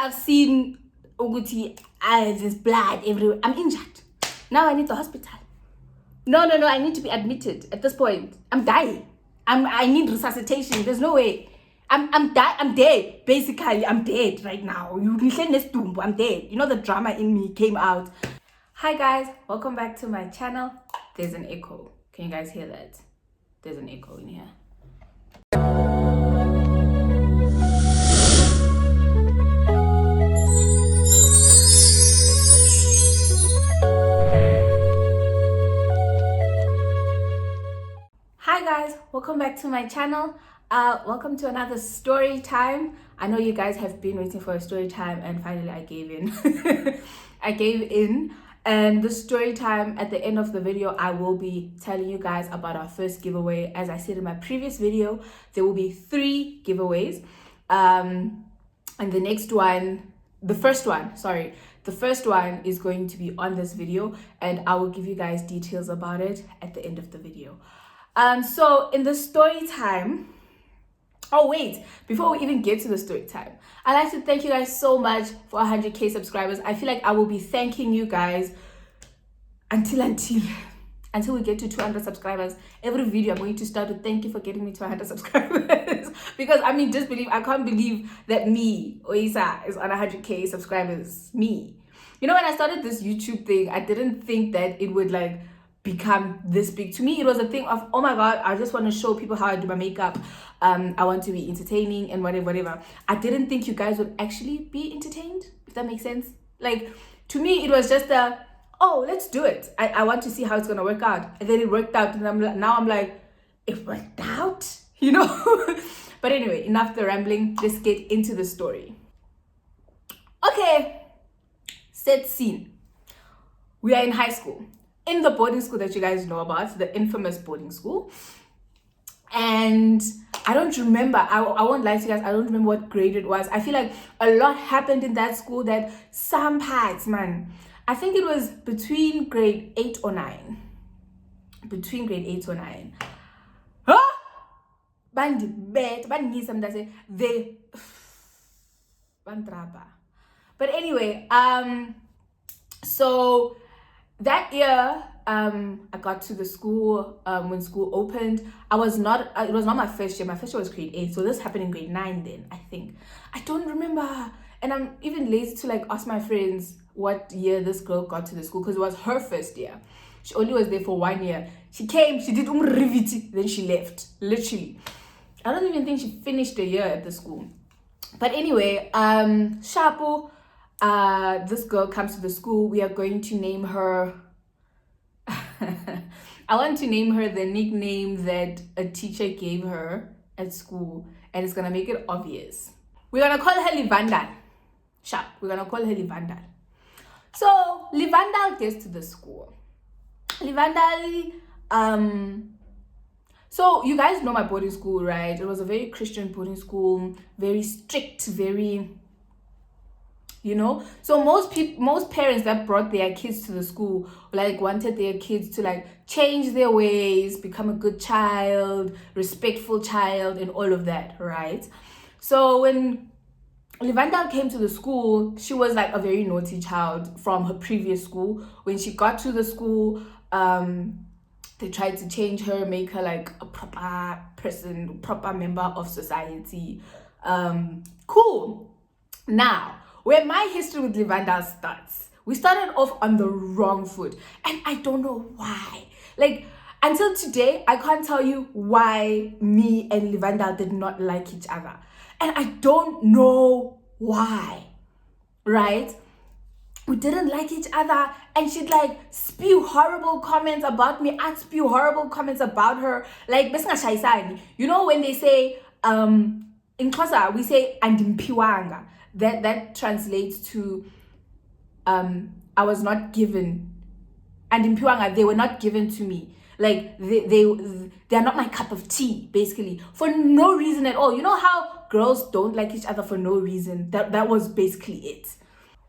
I've seen Uguti as his blood everywhere. I'm injured. Now I need the hospital. No, I need to be admitted at this point. I'm dying. I need resuscitation. There's no way. I'm dead. Basically, I'm dead right now. I'm dead. You know, the drama in me came out. Hi guys, welcome back to my channel. There's an echo. Can you guys hear that? There's an echo in here. Hi guys, welcome back to my channel. Welcome to another story time. I know you guys have been waiting for a story time, and finally I gave in. I gave in, and the story time at the end of the video, I will be telling you guys about our first giveaway. As I said in my previous video, there will be 3 giveaways, and the next one, the first one is going to be on this video, and I will give you guys details about it at the end of the video. So in the story time, oh wait, before we even get to the story time, I'd like to thank you guys so much for 100k subscribers. I feel like I will be thanking you guys until we get to 200 subscribers. Every video I'm going to start with thank you for getting me to 100 subscribers. Because I mean, I can't believe that me, Oisa, is on 100k subscribers. Me. You know, when I started this YouTube thing, I didn't think that it would like become this big. To me, it was a thing of, oh my god, I just want to show people how I do my makeup. I want to be entertaining and whatever. I didn't think you guys would actually be entertained, if that makes sense. Like, to me, it was just oh, let's do it. I want to see how it's gonna work out. And then it worked out, and I'm like, it worked out, you know. But anyway, enough the rambling. Let's get into the story. Okay, set scene. We are in high school, in the boarding school that you guys know about, the infamous boarding school. And I don't remember, I won't lie to you guys, I don't remember what grade it was. I feel like a lot happened in that school, that some parts, man, I think it was between grade 8 or 9. Between grade 8 or 9. Huh? But anyway, so that year, I got to the school when school opened. It was not my first year. My first year was grade 8, so this happened in grade 9 then, I think. I don't remember, and I'm even lazy to like ask my friends what year this girl got to the school, because it was her first year. She only was there for 1 year. She came, she did riviti, then she left, literally. I don't even think she finished a year at the school. But anyway, Shapo, this girl comes to the school. We are going to name her I want to name her the nickname that a teacher gave her at school, and it's gonna make it obvious. We're gonna call her Livandal. Sharp. We're gonna call her Livandal. So Livandal gets to the school. Livandal, so you guys know my boarding school, right? It was a very Christian boarding school, very strict, very, you know. So most parents that brought their kids to the school like wanted their kids to like change their ways, become a good child, respectful child, and all of that, right? So when Livandal came to the school, she was like a very naughty child from her previous school. When she got to the school, they tried to change her, make her like a proper person, proper member of society. Cool. Now, where my history with Livandal starts, we started off on the wrong foot, and I don't know why. Like, until today, I can't tell you why me and Livandal did not like each other, and I don't know why, right? We didn't like each other, and she'd like spew horrible comments about me. I'd spew horrible comments about her. Like, you know, when they say, in Xhosa, we say, andimpiwanga. That translates to, I was not given. Andimpiwanga, they were not given to me. Like, they're not my cup of tea, basically. For no reason at all. You know how girls don't like each other for no reason? That was basically it.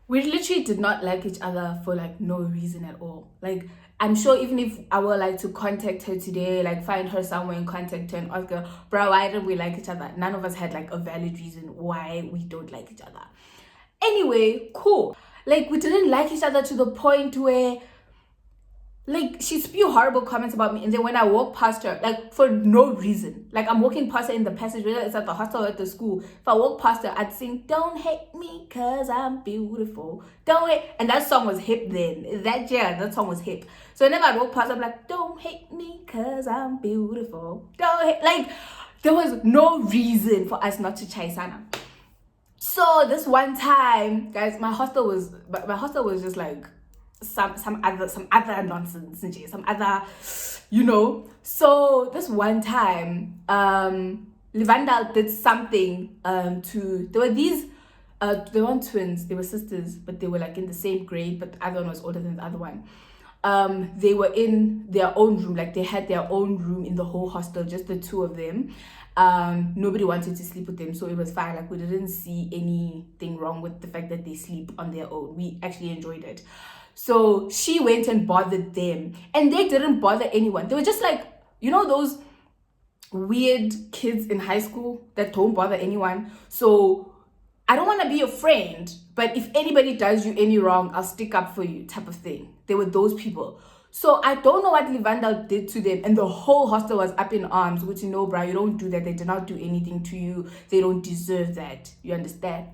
We literally did not like each other for like no reason at all. Like, I'm sure even if I were like to contact her today, like find her somewhere and contact her and ask her, bro, why don't we like each other? None of us had like a valid reason why we don't like each other. Anyway, cool. Like, we didn't like each other to the point where, like, she spew horrible comments about me, and then when I walk past her, like, for no reason, like, I'm walking past her in the passage, whether it's at the hostel or at the school, if I walk past her, I'd sing, "Don't hate me cause I'm beautiful, don't hate," and that song was hip then, that song was hip. So whenever I walk past her, I'm like, "Don't hate me cause I'm beautiful, don't hate," like, there was no reason for us not to chaisana. So this one time, guys, my hostel was just like some other nonsense, some other, you know. So this one time, Livandal did something to, there were these they weren't twins, they were sisters, but they were like in the same grade, but the other one was older than the other one. They were in their own room, like they had their own room in the whole hostel, just the two of them. Nobody wanted to sleep with them, so it was fine. Like, we didn't see anything wrong with the fact that they sleep on their own. We actually enjoyed it. So she went and bothered them, and they didn't bother anyone. They were just like, you know, those weird kids in high school that don't bother anyone. So I don't want to be your friend, but if anybody does you any wrong, I'll stick up for you, type of thing. They were those people. So I don't know what Livandal did to them, and the whole hostel was up in arms, which, you know, bro, you don't do that. They did not do anything to you. They don't deserve that. You understand?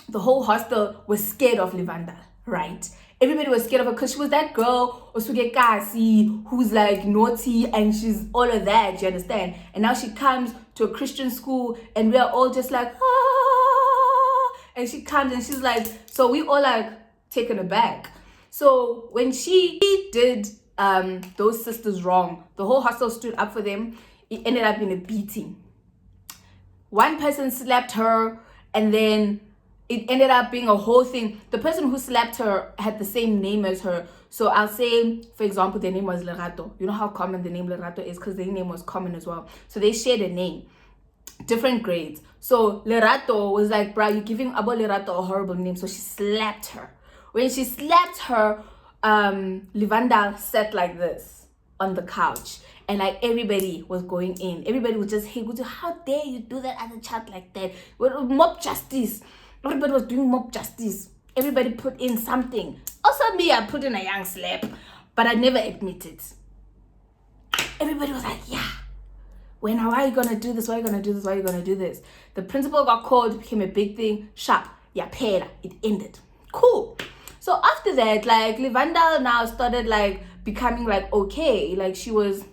The whole hostel was scared of Livandal, right? Everybody was scared of her because she was that girl, Osuge Kasi, who's like naughty and she's all of that, you understand? And now she comes to a Christian school and we're all just like, ah, and she comes and she's like, so we all like taken aback. So when she did those sisters wrong, the whole hostel stood up for them. It ended up in a beating. One person slapped her, and then it ended up being a whole thing. The person who slapped her had the same name as her. So I'll say, for example, their name was Lerato. You know how common the name Lerato is, because their name was common as well. So they shared a name, different grades. So Lerato was like, bruh, you're giving Abo Lerato a horrible name. So she slapped her. When she slapped her, Livandal sat like this on the couch. And like everybody was going in. Everybody was just, hey, how dare you do that at a chat like that? Mob justice. Everybody was doing mob justice. Everybody put in something. Also me, I put in a young slap, but I never admitted. Everybody was like, yeah. Why are you gonna do this? Why are you gonna do this? Why are you gonna do this? The principal got called, became a big thing. Sharp. Yeah, pera. It ended. Cool. So after that, like, Livandal now started like becoming like okay. Like, she was,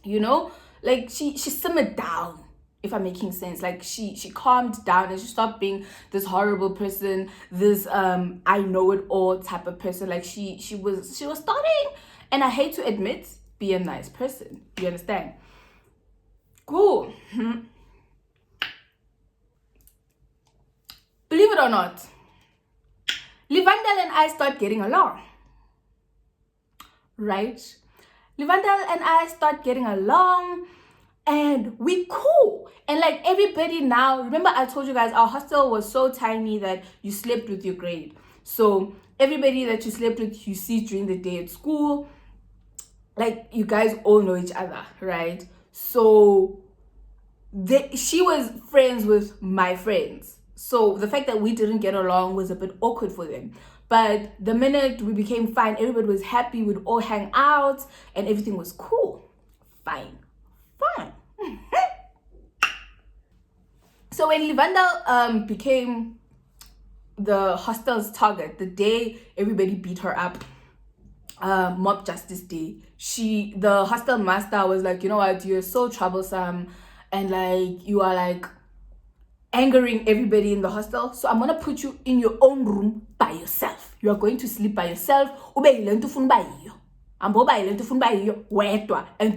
you know, like she simmered down, if I'm making sense. Like she calmed down and she stopped being this horrible person, this I know it all type of person. Like she was starting, and I hate to admit, be a nice person. You understand? Cool. Believe it or not, Livandal and I start getting along. Right? Livandal and I start getting along, and we cool. And like everybody now, remember I told you guys our hostel was so tiny that you slept with your grade. So everybody that you slept with, you see during the day at school, like you guys all know each other, right? So she was friends with my friends. So the fact that we didn't get along was a bit awkward for them. But the minute we became fine, everybody was happy, we'd all hang out, and everything was cool. Fine. So when Livandal became the hostel's target, the day everybody beat her up, mob justice day, the hostel master was like, you know what, you're so troublesome, and like you are like angering everybody in the hostel, so I'm gonna put you in your own room by yourself. You are going to sleep by yourself, and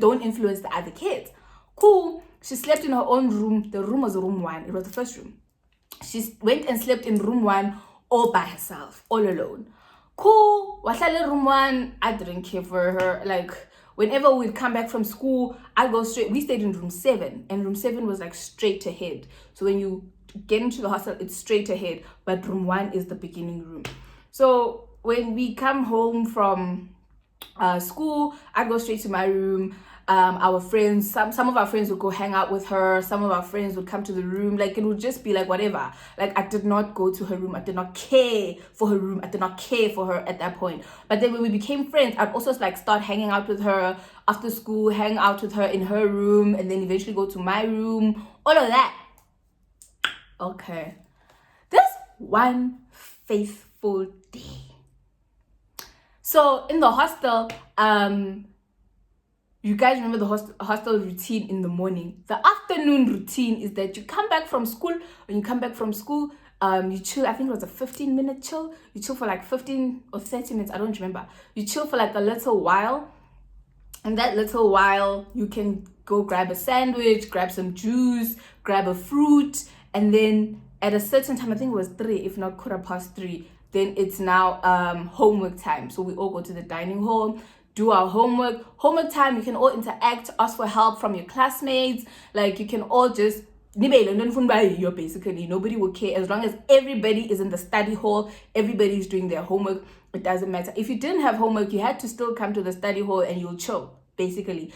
don't influence the other kids. Cool. She slept in her own room. The room was room 1. It was the first room. She went and slept in room 1 all by herself, all alone. Cool. Room 1, I didn't care for her. Like, whenever we'd come back from school, I'd go straight. We stayed in room 7, and room 7 was like straight ahead. So when you get into the hostel, it's straight ahead, but room 1 is the beginning room. So when we come home from school, I go straight to my room. our friends, some of our friends would go hang out with her, some of our friends would come to the room. Like, it would just be like whatever. Like, I did not go to her room, I did not care for her room, I did not care for her at that point. But then when we became friends, I'd also like start hanging out with her after school, hang out with her in her room, and then eventually go to my room, all of that. Okay, this one faithful day. So in the hostel, you guys remember the hostel routine in the morning. The afternoon routine is that you come back from school. When you come back from school, you chill. I think it was a 15-minute chill. You chill for like 15 or 30 minutes. I don't remember. You chill for like a little while. And that little while, you can go grab a sandwich, grab some juice, grab a fruit. And then at a certain time, I think it was 3, if not 3:15, then it's now homework time. So we all go to the dining hall, do our homework. Homework time, you can all interact, ask for help from your classmates. Like, you can all just basically nobody will care as long as everybody is in the study hall, everybody is doing their homework. It doesn't matter. If you didn't have homework, you had to still come to the study hall and you'll chill, basically.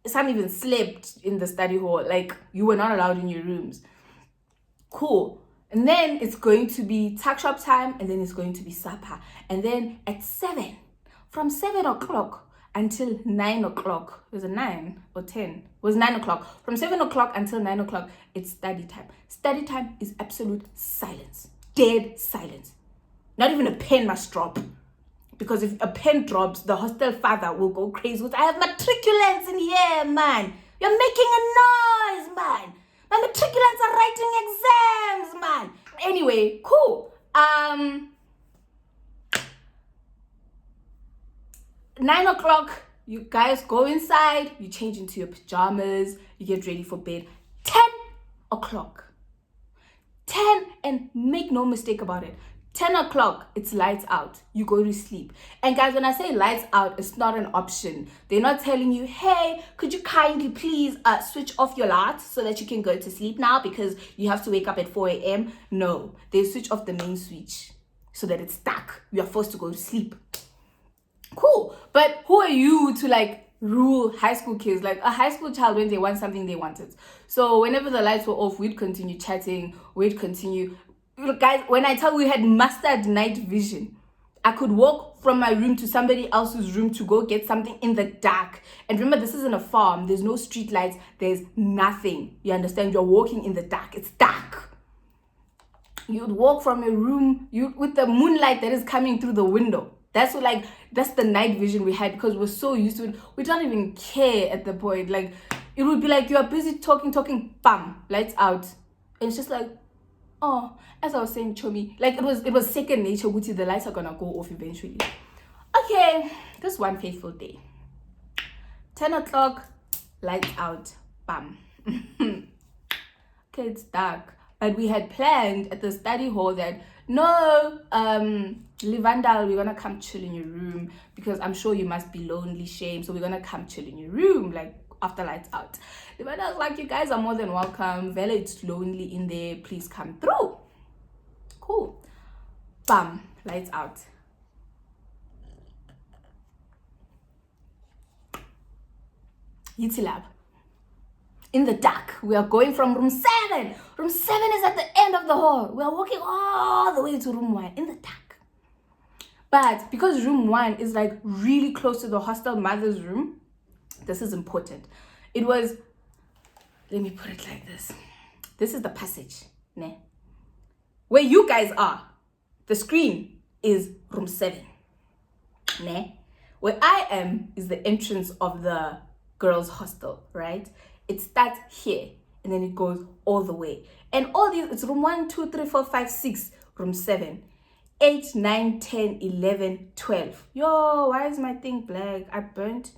Some even slept in the study hall. Like, you were not allowed in your rooms. Cool. And then it's going to be tuck shop time, and then it's going to be supper. And then at 7, from 7 o'clock until 9 o'clock, was it 9 or 10? It was 9 o'clock. From 7 o'clock until 9 o'clock, it's study time. Study time is absolute silence. Dead silence. Not even a pen must drop. Because if a pen drops, the hostel father will go crazy. I have matriculants in here, man. You're making a noise, man. My matriculants are writing exams, man. Anyway, cool. 9 o'clock, you guys go inside, you change into your pajamas, you get ready for bed. 10 o'clock. 10, and make no mistake about it. 10 o'clock, it's lights out. You go to sleep. And guys, when I say lights out, it's not an option. They're not telling you, hey, could you kindly please switch off your lights so that you can go to sleep now because you have to wake up at 4 a.m. No, they switch off the main switch so that it's stuck. You are forced to go to sleep. Cool. But who are you to like rule high school kids? Like, a high school child, when they want something, they want it. So whenever the lights were off, we'd continue chatting. We'd continue. Look, guys, when I tell you we had mastered night vision, I could walk from my room to somebody else's room to go get something in the dark. And remember, this isn't a farm. There's no street lights. There's nothing. You understand? You're walking in the dark. It's dark. You'd walk from your room with the moonlight that is coming through the window. That's the night vision we had because we're so used to it. We don't even care at the point. Like, it would be like you're busy talking, bam, lights out. And it's just like, oh, as I was saying, Chomi, like it was second nature. Gucci, the lights are gonna go off eventually. Okay, this one faithful day. 10 o'clock, lights out, bam. Okay, it's dark. But we had planned at the study hall that no, Livandal, we're gonna come chill in your room because I'm sure you must be lonely, shame. So we're gonna come chill in your room, like after lights out. Livandal's like, you guys are more than welcome. Vela, it's lonely in there. Please come through. Cool. Bam, lights out. Yitzilab. In the dark, we are going from room 7. Room 7 is at the end of the hall. We are walking all the way to room 1 in the dark. But because room 1 is like really close to the hostel mother's room, this is important. It was, let me put it like this. This is the passage, ne? Where you guys are, the screen is room 7, ne? Where I am is the entrance of the girls' hostel, right? It starts here and then it goes all the way. And all these, it's room 1, 2, 3, 4, 5, 6, room 7, 8, 9, 10, 11, 12. Yo, why is my thing black? I burnt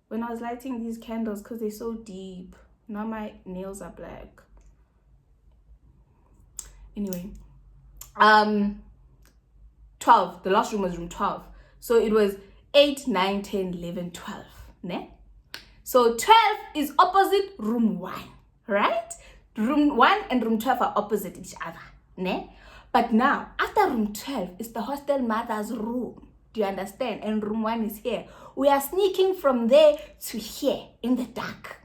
when I was lighting these candles because they're so deep. Now my nails are black. Anyway, 12. The last room was room 12. So it was 8, 9, 10, 11, 12. Ne? So 12 is opposite room 1, right? Room 1 and room 12 are opposite each other, ne? But now, after room 12 is the hostel mother's room. Do you understand? And room 1 is here. We are sneaking from there to here in the dark.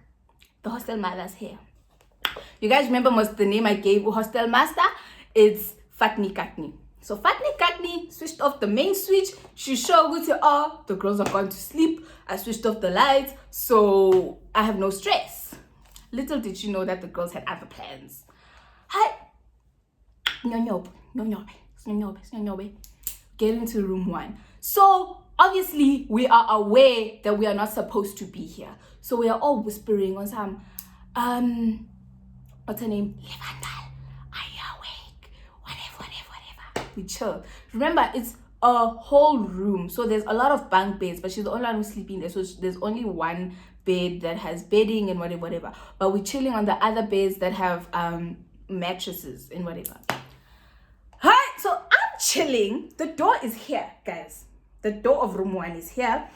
The hostel mother's here. You guys remember the name I gave hostel master? It's Fatni Katni. So Fatni Katni switched off the main switch. She showed the girls are going to sleep. I switched off the lights, so I have no stress. Little did she know that the girls had other plans. Hi. Get into room 1. So obviously we are aware that we are not supposed to be here. So we are all whispering on some what's her name? Levandal, are you awake? Whatever. We chill. Remember, it's a whole room. So there's a lot of bunk beds, but she's the only one who's sleeping there. So there's only one bed that has bedding and whatever. But we're chilling on the other beds that have mattresses and whatever. Hi, so I'm chilling. The door is here, guys. The door of room 1 is here.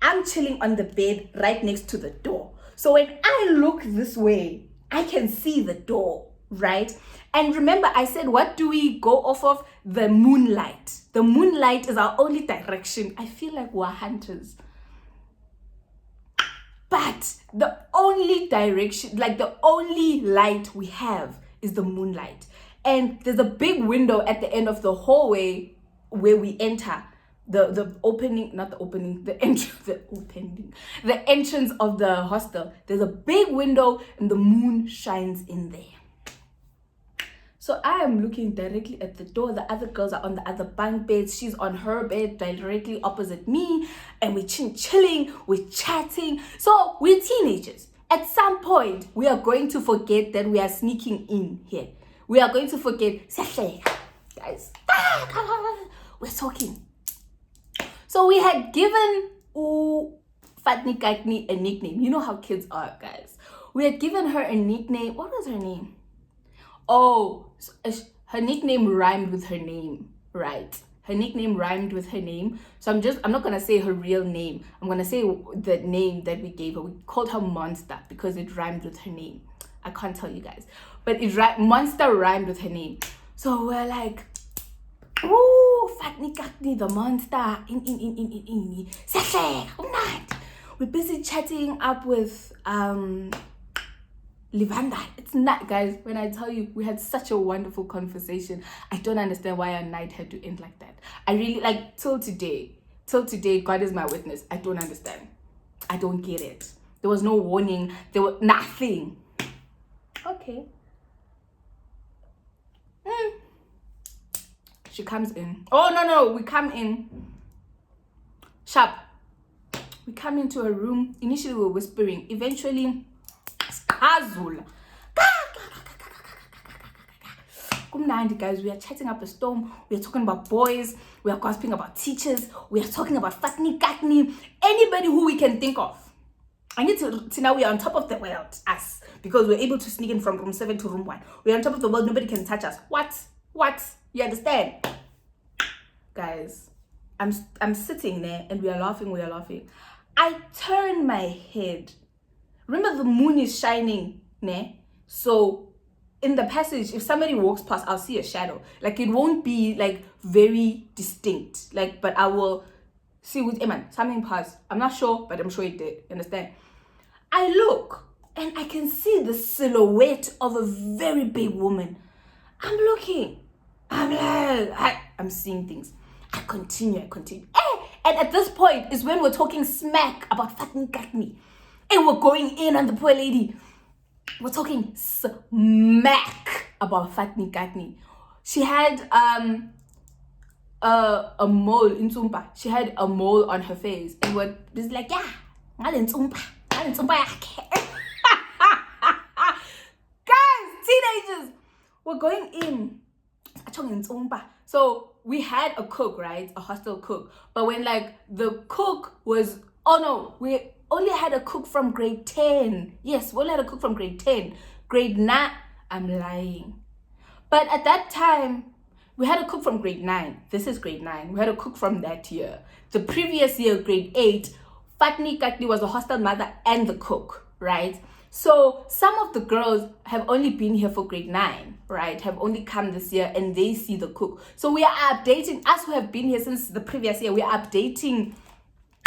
I'm chilling on the bed right next to the door. So when I look this way, I can see the door, right? And remember, I said, what do we go off of? The moonlight. The moonlight is our only direction. I feel like we're hunters. But the only direction, like the only light we have is the moonlight. And there's a big window at the end of the hallway where we enter. The entrance of the hostel. There's a big window and the moon shines in there. So I am looking directly at the door. The other girls are on the other bunk beds. She's on her bed directly opposite me, and we're chilling, we're chatting. So we're teenagers. At some point, we are going to forget that we are sneaking in here. We are going to forget, guys, we're talking. So we had given Fatni Katni a nickname. You know how kids are, guys. We had given her a nickname. What was her name? Oh, her nickname rhymed with her name, right? Her nickname rhymed with her name. So I'm not gonna say her real name. I'm gonna say the name that we gave her. We called her Monster because it rhymed with her name. I can't tell you guys, but Monster rhymed with her name. So we're like, ooh, Fatni Katni, the monster. We're busy chatting up with Livanda. It's not, guys, when I tell you we had such a wonderful conversation. I don't understand why our night had to end like that. I really, like, till today, God is my witness. I don't understand. I don't get it. There was no warning. There was nothing. Okay. She comes in. Oh, no, we come in. Sharp. We come into a room. Initially, we were whispering. Eventually, Skazul. Guys, we are chatting up a storm. We are talking about boys. We are gossiping about teachers. We are talking about Fatni Katni. Anybody who we can think of. I need to now we are on top of the world. Us. Because we're able to sneak in from room 7 to room 1. We're on top of the world. Nobody can touch us. What? You understand? Guys, I'm sitting there and we are laughing. I turn my head. Remember, the moon is shining, ne? So in the passage, if somebody walks past, I'll see a shadow. Like, it won't be like very distinct. Like, but I will see with Eman, something passed. I'm not sure, but I'm sure it did. Understand? I look and I can see the silhouette of a very big woman. I'm looking. I'm like, I'm seeing things. I continue. And at this point is when we're talking smack about Fatni Katni. And we're going in on the poor lady. We're talking smack about Fatni Katni. She had a mole in Tsumpa. She had a mole on her face. And we're just like, yeah, guys, teenagers, we're going in. So we had a cook, right? A hostel cook. But when like the cook was, we only had a cook from grade 10. Yes, we only had a cook from grade 10. Grade 9, I'm lying. But at that time, we had a cook from grade 9. This is grade 9. We had a cook from that year. The previous year, grade 8, Fatni Katni was a hostel mother and the cook, right? So some of the girls have only been here for grade 9, right? Have only come this year and they see the cook. So we are updating, us who have been here since the previous year, we are updating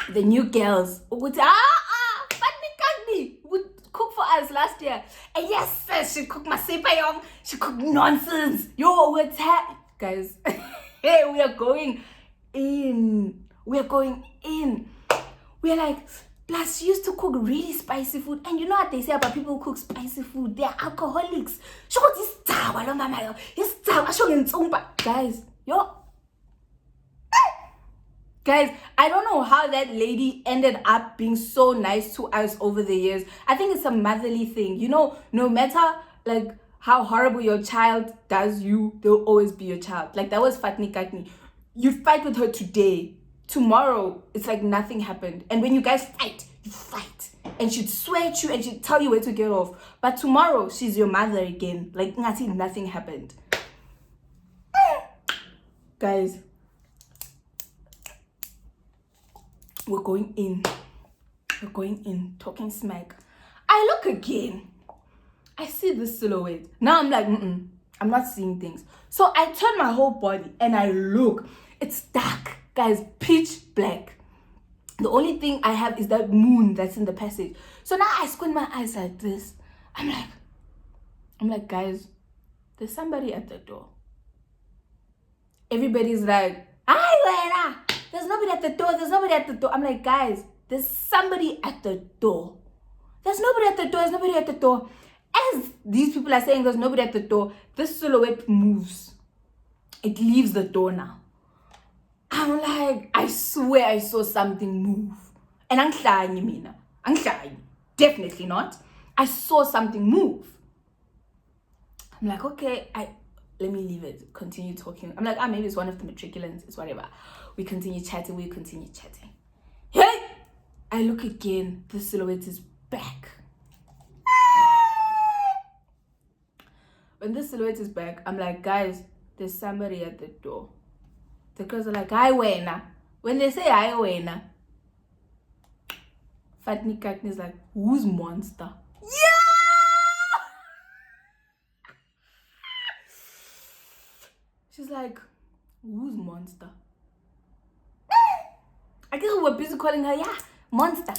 the new girls. Would cook for us last year. And yes, she cooked my sepayong. She cooked nonsense. Yo, guys, hey, we are going in. We are going in. We are like, plus she used to cook really spicy food. And you know what they say about people who cook spicy food? They are alcoholics. Guys, yo. Guys, I don't know how that lady ended up being so nice to us over the years. I think it's a motherly thing. You know, no matter like how horrible your child does you, they'll always be your child. Like that was Fatni Kakni. You fight with her today. Tomorrow, it's like nothing happened. And when you guys fight, you fight. And she'd swear at you and she'd tell you where to get off. But tomorrow, she's your mother again. Like nothing happened. Guys, we're going in. We're going in, talking smack. I look again. I see this silhouette. Now I'm like, I'm not seeing things. So I turn my whole body and I look. It's dark, guys, pitch black. The only thing I have is that moon that's in the passage. So now I squint my eyes like this. I'm like, guys, there's somebody at the door. Everybody's like, "Ay, there's nobody at the door. There's nobody at the door." I'm like, guys, there's somebody at the door. There's nobody at the door. There's nobody at the door. As these people are saying there's nobody at the door, this silhouette moves. It leaves the door now. I'm like, I swear I saw something move. And I'm shying, Mina. I'm shying. Definitely not. I saw something move. I'm like, okay, let me leave it. Continue talking. I'm like, maybe it's one of the matriculants. It's whatever. We continue chatting. Hey! I look again. The silhouette is back. When the silhouette is back, I'm like, guys, there's somebody at the door. The girls are like, "Hi, wena." When they say "Hi, wena," Fatni Kakni is like, "Who's monster?" Yeah! She's like, "Who's monster?" I guess we're busy calling her, yeah, monster.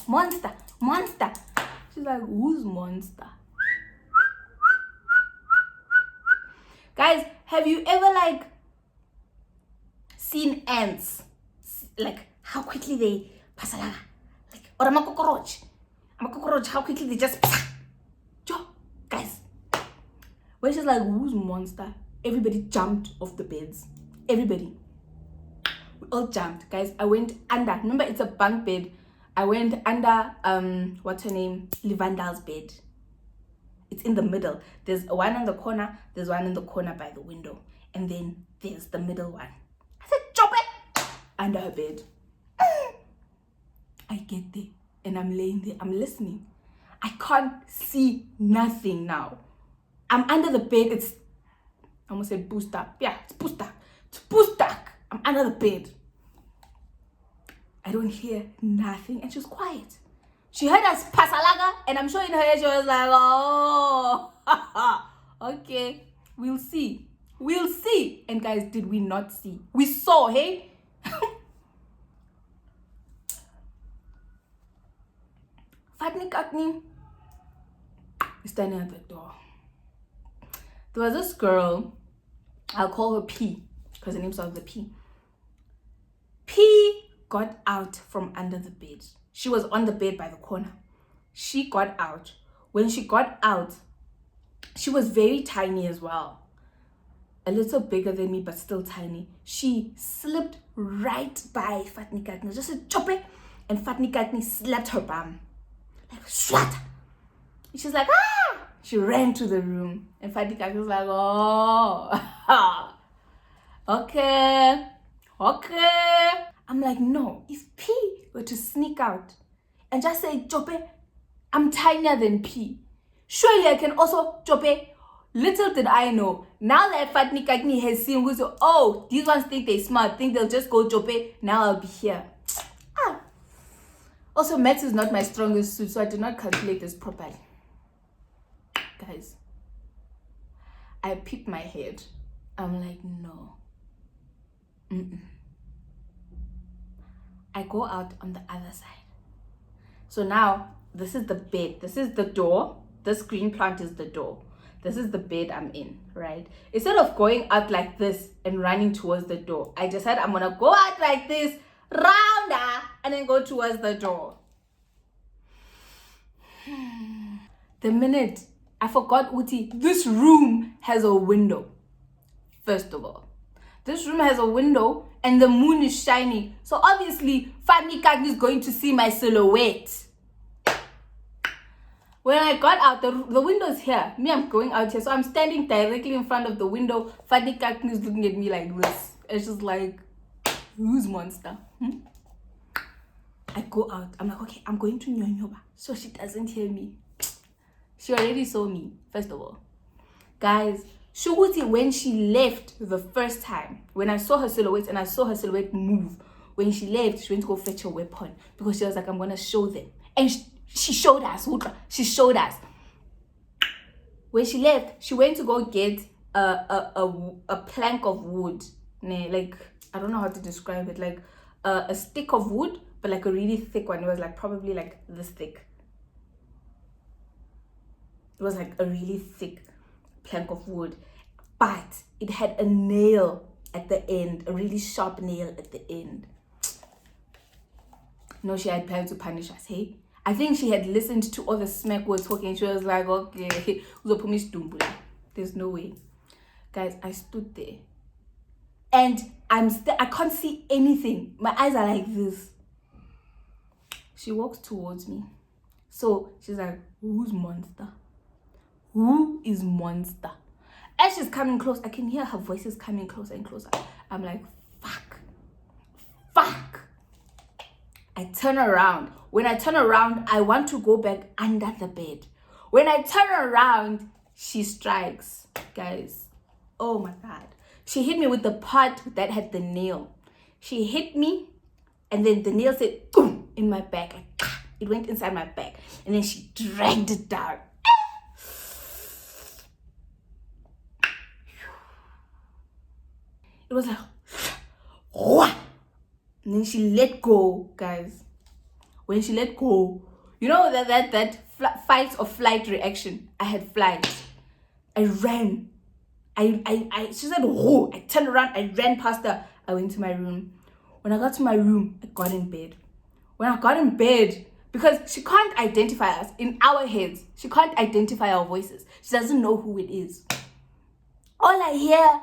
She's like, "Who's monster?" Guys, have you ever like seen ants? Like how quickly they pass along? Like, or a cockroach, how quickly they just guys. When she's like, "Who's monster?" Everybody jumped off the beds. Everybody. We all jumped, guys. I went under. Remember, it's a bunk bed. I went under what's her name? Livandal's bed. It's in the middle. There's one in the corner. There's one in the corner by the window. And then there's the middle one. I said, "Chop it!" Under her bed. I get there and I'm laying there. I'm listening. I can't see nothing now. I'm under the bed. It's, I almost said boost up. Yeah, it's boost up. I'm under the bed. I don't hear nothing. And she's quiet. She heard us pasalaga, and I'm sure in her head she was like, "Oh, okay, we'll see. And guys, did we not see? We saw, hey? Fatni Kakni is standing at the door. There was this girl, I'll call her P, because her name starts with a P. P got out from under the bed. She was on the bed by the corner. She got out. When she got out, she was very tiny as well. A little bigger than me, but still tiny. She slipped right by Fatni Kakni. Just a chop it. And Fatni Kakni slapped her bum. Like, "Swat!" She's like, "Ah!" She ran to the room. And Fatni Kakni was like, "Oh, okay. I'm like, no, if P were to sneak out and just say, "Chope, I'm tinier than P. Surely I can also chope." Little did I know, now that Fatni Kakni has seen, we say, "Oh, these ones think they smart, think they'll just go chope. Now I'll be here." Also, maths is not my strongest suit, so I did not calculate this properly. Guys, I peeped my head. I'm like, no. I go out on the other side. So now, this is the bed. This is the door. This green plant is the door. This is the bed I'm in, right? Instead of going out like this and running towards the door, I just said I'm gonna go out like this, round, and then go towards the door. The minute I forgot, Uti, this room has a window. First of all, this room has a window and the moon is shining. So obviously, Fanny Kagni is going to see my silhouette. When I got out, the window's here. Me, I'm going out here. So I'm standing directly in front of the window. Fanny Kagni is looking at me like this. It's just like, who's monster? I go out. I'm like, okay, I'm going to Nyonyoba so she doesn't hear me. She already saw me, first of all. Guys, Shuguti, when she left the first time, when I saw her silhouette and I saw her silhouette move, when she left, she went to go fetch a weapon because she was like, I'm going to show them. And she showed us. She showed us. When she left, she went to go get a plank of wood. Like, I don't know how to describe it. Like a stick of wood, but like a really thick one. It was like probably like this thick. It was like a really thick plank of wood, but it had a nail at the end, a really sharp nail at the end. No, she had planned to punish us, hey? I think she had listened to all the smack we were talking. She was like, okay, there's no way. Guys, I stood there and I can't see anything. My eyes are like this. She walks towards me. So she's like, who's monster? Who is monster? As she's coming close, I can hear her voices coming closer and closer. I'm like, fuck. I turn around. When I turn around, I want to go back under the bed. When I turn around, she strikes. Guys, oh my God. She hit me with the part that had the nail. She hit me, and then the nail said, boom, in my back. It went inside my back. And then she dragged it down. It was like, what? And then she let go, guys. When she let go, you know that fight or flight reaction. I had flight. I ran. She said, oh, I turned around. I ran past her. I went to my room. When I got to my room, I got in bed. When I got in bed, because she can't identify us in our heads. She can't identify our voices. She doesn't know who it is. All I hear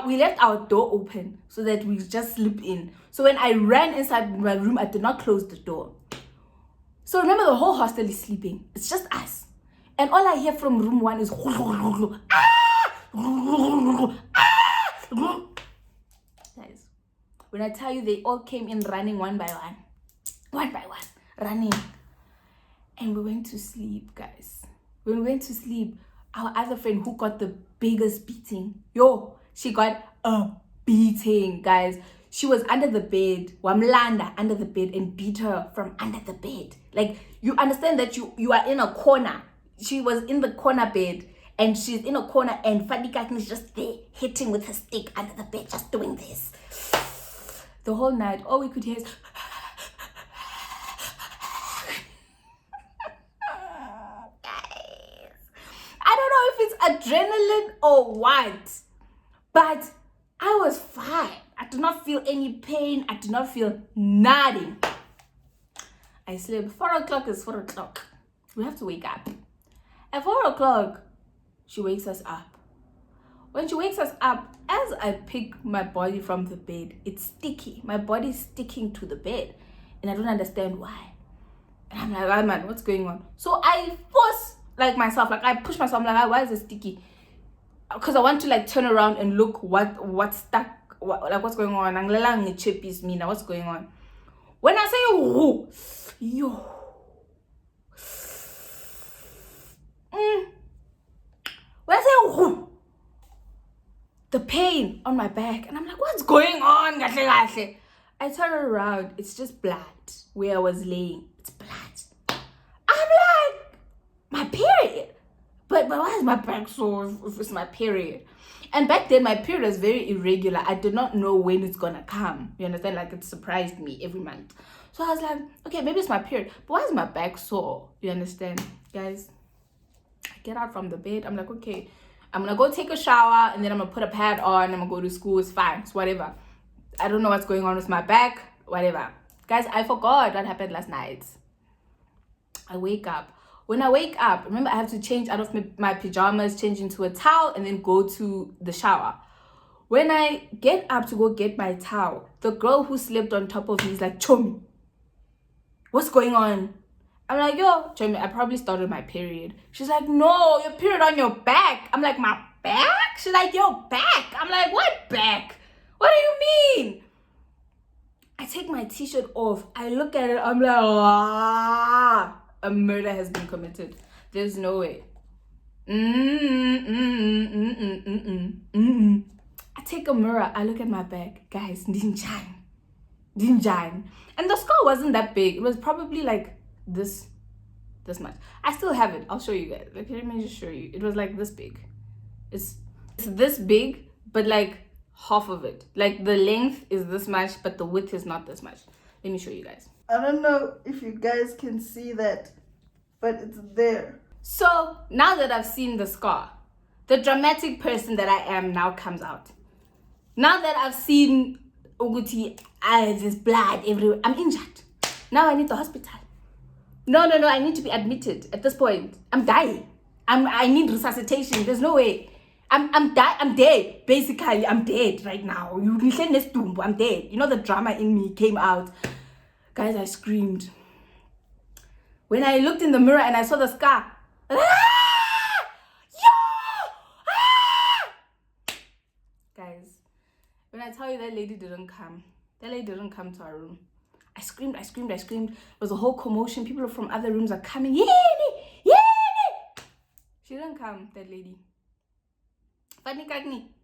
we left our door open so that we just slip in. So when I ran inside my room, I did not close the door. So remember, the whole hostel is sleeping. It's just us. And all I hear from room 1 is guys, when I tell you, they all came in running one by one, running. And we went to sleep, guys. When we went to sleep, our other friend who got the biggest beating, she got a beating, guys. She was under the bed, Wamlanda under the bed, and beat her from under the bed. Like, you understand that you are in a corner. She was in the corner bed, and she's in a corner, and Fadika is just there, hitting with her stick under the bed, just doing this. The whole night, all we could hear is adrenaline or what, but I was fine. I did not feel any pain. I did not feel nothing. I slept. 4 o'clock is 4 o'clock. We have to wake up. At 4 o'clock, she wakes us up. When she wakes us up, as I pick my body from the bed, it's sticky. My body is sticking to the bed, and I don't understand why. And I'm like, oh man, what's going on? So I force myself, I push myself. I'm like, why is it sticky? Because I want to turn around and look what's stuck, what's going on. What's going on? When I say when I say the pain on my back, and I'm like, what's going on? I turn around, it's just blood where I was laying. It's blood. I'm like, my period. like, but why is my back sore if it's my period? And back then, my period was very irregular. I did not know when it's gonna come. You understand? Like, it surprised me every month. So I was like, okay, maybe it's my period. But why is my back sore? You understand? Guys, I get out from the bed. I'm like, okay, I'm gonna go take a shower and then I'm gonna put a pad on. I'm gonna go to school. It's fine. It's whatever. I don't know what's going on with my back. Whatever. Guys, I forgot what happened last night. I wake up. When I wake up, remember I have to change out of my pajamas, change into a towel, and then go to the shower. When I get up to go get my towel, the girl who slept on top of me is like, Chomi, what's going on? I'm like, yo, Chomi, I probably started my period. She's like, no, your period on your back. I'm like, my back? She's like, your back. I'm like, what back? What do you mean? I take my t-shirt off. I look at it. I'm like, ah, a murder has been committed. There's no way. I take a mirror. I look at my back. Guys, dinjan. And the scar wasn't that big. It was probably like this much. I still have it. I'll show you guys. Like, let me just show you. It was like this big. It's this big, but like half of it. Like the length is this much, but the width is not this much. Let me show you guys. I don't know if you guys can see that, but it's there. So now that I've seen the scar, the dramatic person that I am now comes out. Now that I've seen Uguti, there's blood everywhere, I'm injured. Now I need the hospital. No, I need to be admitted at this point. I'm dying. I need resuscitation. There's no way. I'm dead. Basically, I'm dead right now. I'm dead. You know, the drama in me came out. Guys, I screamed. When I looked in the mirror and I saw the scar, guys, when I tell you that lady didn't come to our room. I screamed. There was a whole commotion. People from other rooms are coming. Yeni. She didn't come, that lady.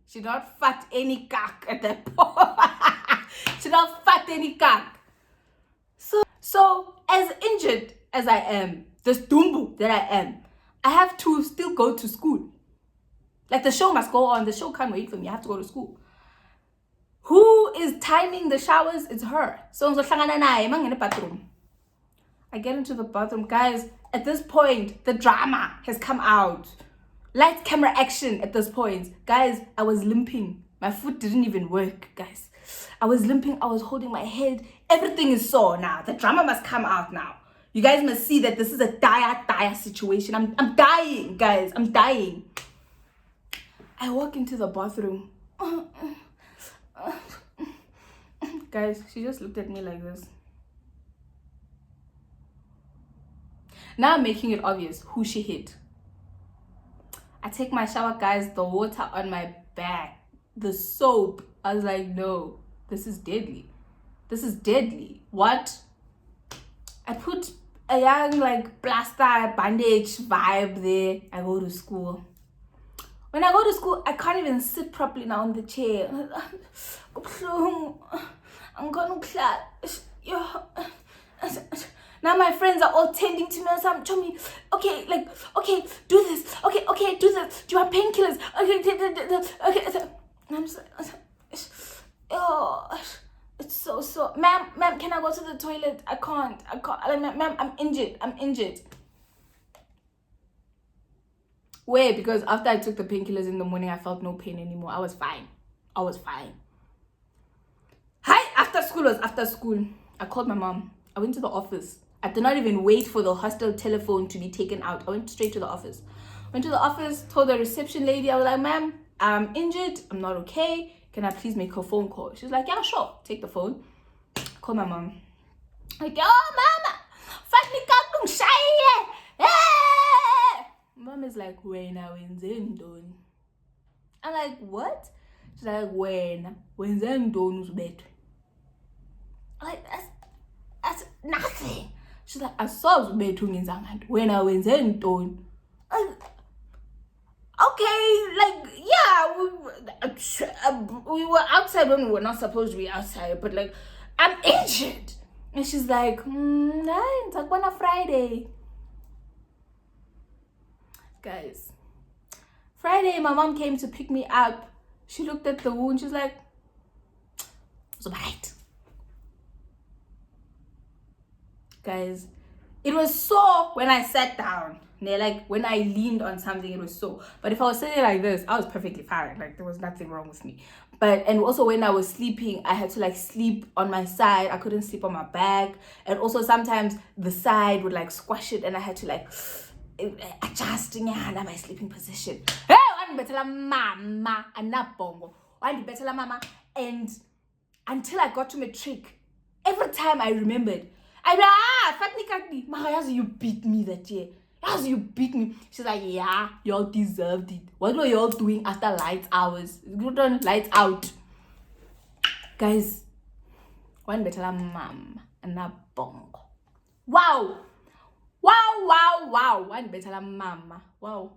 She did not fat any cock at that point. She did not fat any cock. So as injured as I am, this dumbu that I am, I have to still go to school. Like, the show must go on. The show can't wait for me. I have to go to school. Who is timing the showers? It's her. So I'm in the bathroom. I get into the bathroom. Guys, at this point, the drama has come out. Lights, camera, action at this point. Guys, I was limping. My foot didn't even work, guys. I was limping. I was holding my head. Everything is sore now. The drama must come out now. You guys must see that this is a dire situation. I'm dying, guys. I'm dying. I walk into the bathroom. Guys, she just looked at me like this. Now I'm making it obvious who she hit. I take my shower, guys, the water on my back, the soap. I was like, no, this is deadly. This is deadly. What? I put a young, like, plaster, bandage vibe there. I go to school. When I go to school, I can't even sit properly now on the chair. I'm gonna clap. Now my friends are all tending to me and saying, Chomi, okay, do this. Okay, do this. Do you want painkillers? Okay. And I'm just like, oh, it's so. Ma'am, can I go to the toilet? I can't. Like, ma'am, I'm injured. Wait, because after I took the painkillers in the morning, I felt no pain anymore. I was fine. Hi, after school. I called my mom. I went to the office. I did not even wait for the hostel telephone to be taken out. I went straight to the office. Went to the office, told the reception lady, I was like, ma'am, I'm injured. I'm not okay. Can I please make a phone call? She's like, yeah, sure. Take the phone. Call my mom. Like, oh, mama, mom is like, wena wenzeni. I'm like, what? She's like, wena wenzeni uzibethwe. Like, that's nothing. She's like, I saw uzibethwe ngenzanganto. Wena wenzeni. Okay, like, yeah, we were outside when we were not supposed to be outside, but like, I'm injured. And she's like, it's like on a Friday. Guys, Friday, my mom came to pick me up. She looked at the wound. She's like, "It's alright." Guys, it was sore when I sat down. Like when I leaned on something, it was sore. But if I was sitting like this, I was perfectly fine. Like there was nothing wrong with me. And also when I was sleeping, I had to like sleep on my side. I couldn't sleep on my back. And also sometimes the side would like squash it, and I had to like adjusting my sleeping position. Hey, mama, anabongo. Mama, and until I got to matric, every time I remembered, I'd be Fatni, Mahayazu, you beat me that year. As you beat me. She's like, yeah, y'all deserved it. What were y'all doing after lights hours? Good on lights out. Guys, one better mom and a bongo. Wow. One better mama. Wow.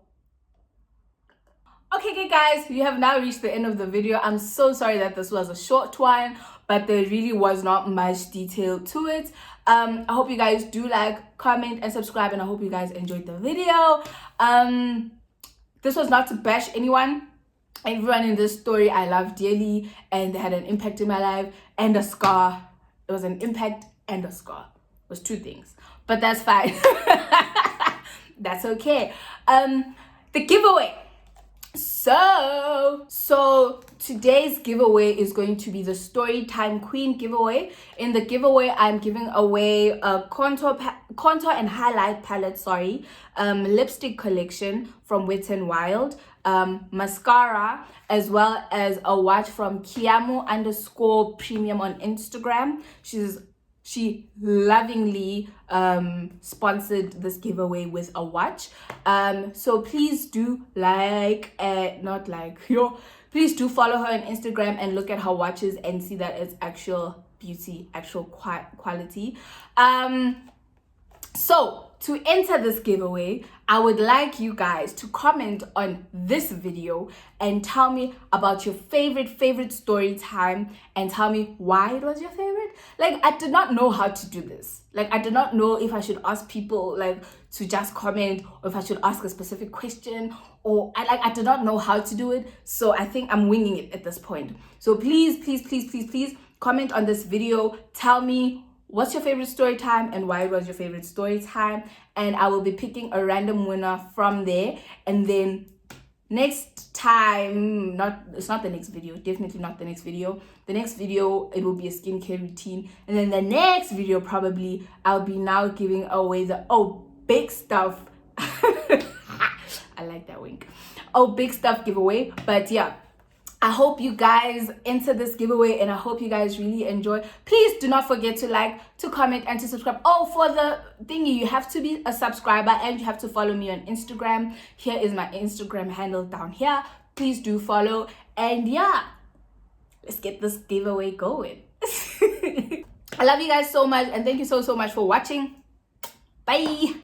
Okay, guys, we have now reached the end of the video. I'm so sorry that this was a short one, but there really was not much detail to it. I hope you guys do like, comment, and subscribe, and I hope you guys enjoyed the video. This was not to bash anyone. Everyone in this story I love dearly, and they had an impact in my life and a scar. It was an impact and a scar. It was two things, but that's fine. That's okay. The giveaway. So today's giveaway is going to be the Storytime Queen giveaway. In the giveaway, I'm giving away a contour and highlight palette, lipstick collection from Wet n Wild, mascara, as well as a watch from Kiamu_premium on Instagram. She lovingly sponsored this giveaway with a watch. So please do please do follow her on Instagram and look at her watches and see that it's actual beauty, actual quality. So to enter this giveaway, I would like you guys to comment on this video and tell me about your favorite story time, and tell me why it was your favorite. Like, I did not know how to do this. Like, I did not know if I should ask people like to just comment, or if I should ask a specific question, or I did not know how to do it. So I think I'm winging it at this point. So please comment on this video. Tell me what's your favorite story time and why it was your favorite story time, and I will be picking a random winner from there. And then next time, it's not the next video, definitely not the next video. The next video, it will be a skincare routine, and then the next video probably I'll be now giving away the big stuff. I like that wink. Big stuff giveaway. But yeah, I hope you guys enter this giveaway, and I hope you guys really enjoy. Please do not forget to like, to comment, and to subscribe. For the thingy, you have to be a subscriber and you have to follow me on Instagram. Here is my Instagram handle down here. Please do follow, and yeah, let's get this giveaway going. I love you guys so much, and thank you so much for watching. Bye.